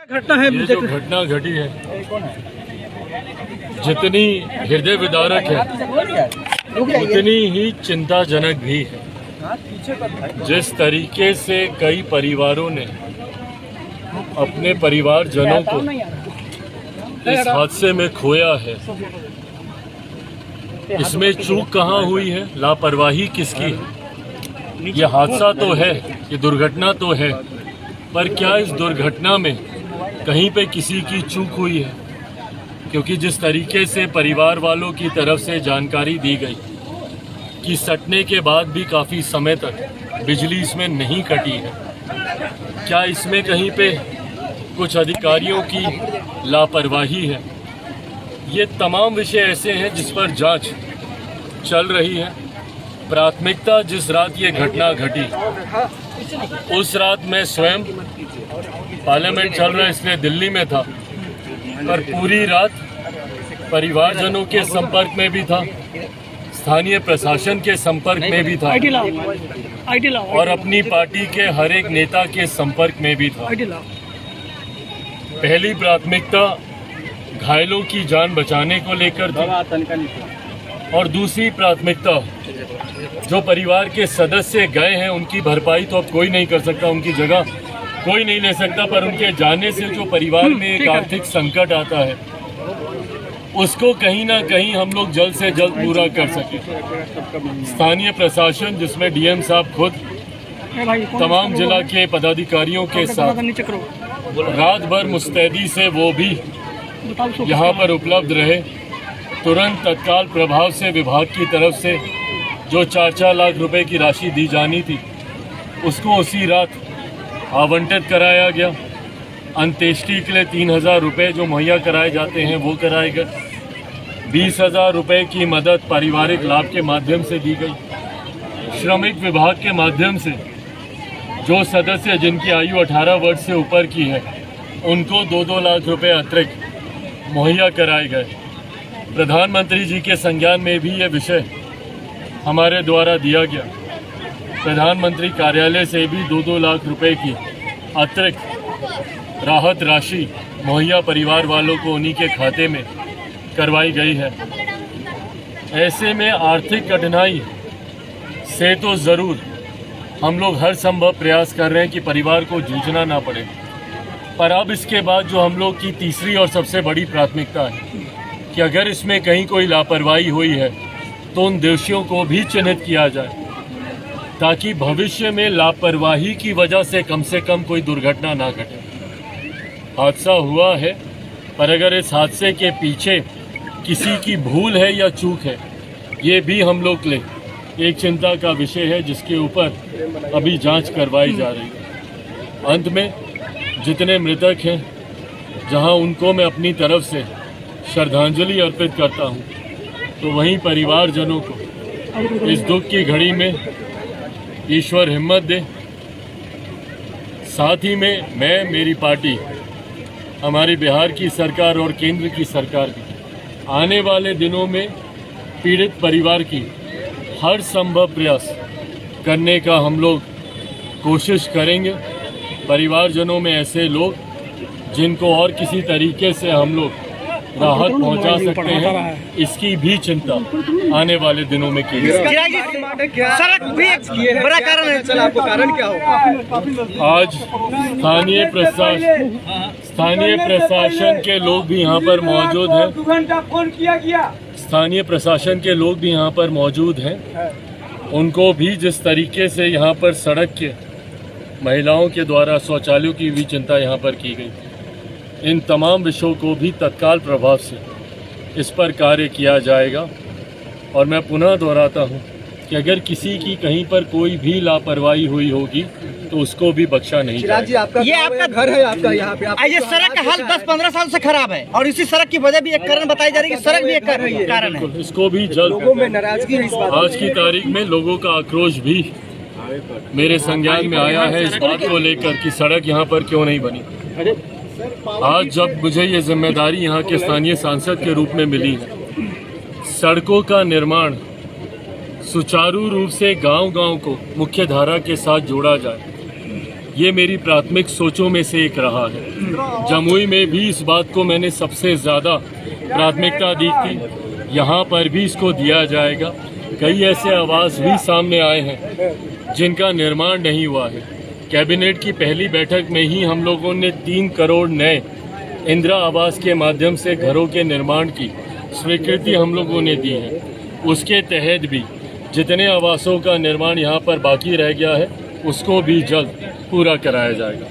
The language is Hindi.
घटना है, ये जो घटना घटी है जितनी हृदय विदारक है उतनी ही चिंताजनक भी है। जिस तरीके से कई परिवारों ने अपने परिवारजनों को इस हादसे में खोया है, इसमें चूक कहाँ हुई है, लापरवाही किसकी है? ये हादसा तो है, ये दुर्घटना तो है, पर क्या इस दुर्घटना में कहीं पे किसी की चूक हुई है? क्योंकि जिस तरीके से परिवार वालों की तरफ से जानकारी दी गई कि सटने के बाद भी काफ़ी समय तक बिजली इसमें नहीं कटी है, क्या इसमें कहीं पे कुछ अधिकारियों की लापरवाही है? ये तमाम विषय ऐसे हैं जिस पर जांच चल रही है। प्राथमिकता जिस रात ये घटना घटी उस रात मैं स्वयं पार्लियामेंट चल रहा है इसलिए दिल्ली में था, पर पूरी रात परिवारजनों के संपर्क में भी था, स्थानीय प्रशासन के संपर्क में भी था और अपनी पार्टी के हर एक नेता के संपर्क में भी था। पहली प्राथमिकता घायलों की जान बचाने को लेकर थी और दूसरी प्राथमिकता जो परिवार के सदस्य गए हैं उनकी भरपाई तो अब कोई नहीं कर सकता, उनकी जगह कोई नहीं ले सकता, पर उनके जाने से जो परिवार में एक आर्थिक संकट आता है उसको कहीं ना कहीं हम लोग जल्द से जल्द पूरा कर सकें। स्थानीय प्रशासन जिसमें डीएम साहब खुद तमाम जिला के पदाधिकारियों के साथ रात भर मुस्तैदी से वो भी यहाँ पर उपलब्ध रहे। तुरंत तत्काल प्रभाव से विभाग की तरफ से जो 4-4 लाख रुपए की राशि दी जानी थी उसको उसी रात आवंटित कराया गया। अंत्येष्टि के लिए 3,000 रुपये जो मुहैया कराए जाते हैं वो कराए गए। 20,000 रुपये की मदद पारिवारिक लाभ के माध्यम से दी गई। श्रमिक विभाग के माध्यम से जो सदस्य जिनकी आयु 18 वर्ष से ऊपर की है उनको 2-2 लाख रुपये अतिरिक्त मुहैया कराए गए। प्रधानमंत्री जी के संज्ञान में भी ये विषय हमारे द्वारा दिया गया। प्रधानमंत्री कार्यालय से भी 2-2 लाख रुपए की अतिरिक्त राहत राशि मुहैया परिवार वालों को उन्हीं के खाते में करवाई गई है। ऐसे में आर्थिक कठिनाई से तो ज़रूर हम लोग हर संभव प्रयास कर रहे हैं कि परिवार को जूझना ना पड़े, पर अब इसके बाद जो हम लोग की तीसरी और सबसे बड़ी प्राथमिकता है कि अगर इसमें कहीं कोई लापरवाही हुई है तो उन दोषियों को भी चिन्हित किया जाए ताकि भविष्य में लापरवाही की वजह से कम कोई दुर्घटना ना घटे। हादसा हुआ है, पर अगर इस हादसे के पीछे किसी की भूल है या चूक है ये भी हम लोग के लिए एक चिंता का विषय है जिसके ऊपर अभी जांच करवाई जा रही है। अंत में जितने मृतक हैं जहां उनको मैं अपनी तरफ से श्रद्धांजलि अर्पित करता हूं, तो वहीं परिवारजनों को इस दुख की घड़ी में ईश्वर हिम्मत दे। साथ ही में मैं, मेरी पार्टी, हमारी बिहार की सरकार और केंद्र की सरकार भी आने वाले दिनों में पीड़ित परिवार की हर संभव प्रयास करने का हम लोग कोशिश करेंगे। परिवारजनों में ऐसे लोग जिनको और किसी तरीके से हम लोग राहत पहुंचा सकते हैं, इसकी भी चिंता आने वाले दिनों में की जाएगी। सड़क भी एक बड़ा कारण है, चल आपको कारण क्या होगा? आज स्थानीय प्रशासन के लोग भी यहाँ पर मौजूद हैं। 2 घंटा फोन किया गया। स्थानीय प्रशासन के लोग भी यहाँ पर मौजूद हैं। उनको भी जिस तरीके से यहाँ पर सड़क के महिलाओं के द्वारा शौचालयों की भी चिंता यहाँ पर की गई, इन तमाम विषयों को भी तत्काल प्रभाव से इस पर कार्य किया जाएगा। और मैं पुनः दोहराता हूँ कि अगर किसी की कहीं पर कोई भी लापरवाही हुई होगी तो उसको भी बख्शा नहीं जाएगा। ये आपका घर है, आपका यहाँ पे ये सड़क का हाल 10-15 साल से खराब है और इसी सड़क की वजह भी एक कारण बताई जा रही है कि सड़क भी एक कारण है। इसको भी जल्द, लोगों में नाराजगी है इस बात, आज की तारीख में लोगों का आक्रोश भी मेरे संज्ञान में आया है इस बात को लेकर कि सड़क यहाँ पर क्यों नहीं बनी। आज जब मुझे ये जिम्मेदारी यहाँ के स्थानीय सांसद के रूप में मिली है, सड़कों का निर्माण सुचारू रूप से गांव-गांव को मुख्य धारा के साथ जोड़ा जाए, ये मेरी प्राथमिक सोचों में से एक रहा है। जमुई में भी इस बात को मैंने सबसे ज़्यादा प्राथमिकता दी थी, यहाँ पर भी इसको दिया जाएगा। कई ऐसे आवास भी सामने आए हैं जिनका निर्माण नहीं हुआ है। कैबिनेट की पहली बैठक में ही हम लोगों ने 3 करोड़ नए इंदिरा आवास के माध्यम से घरों के निर्माण की स्वीकृति हम लोगों ने दी है। उसके तहत भी जितने आवासों का निर्माण यहाँ पर बाकी रह गया है उसको भी जल्द पूरा कराया जाएगा।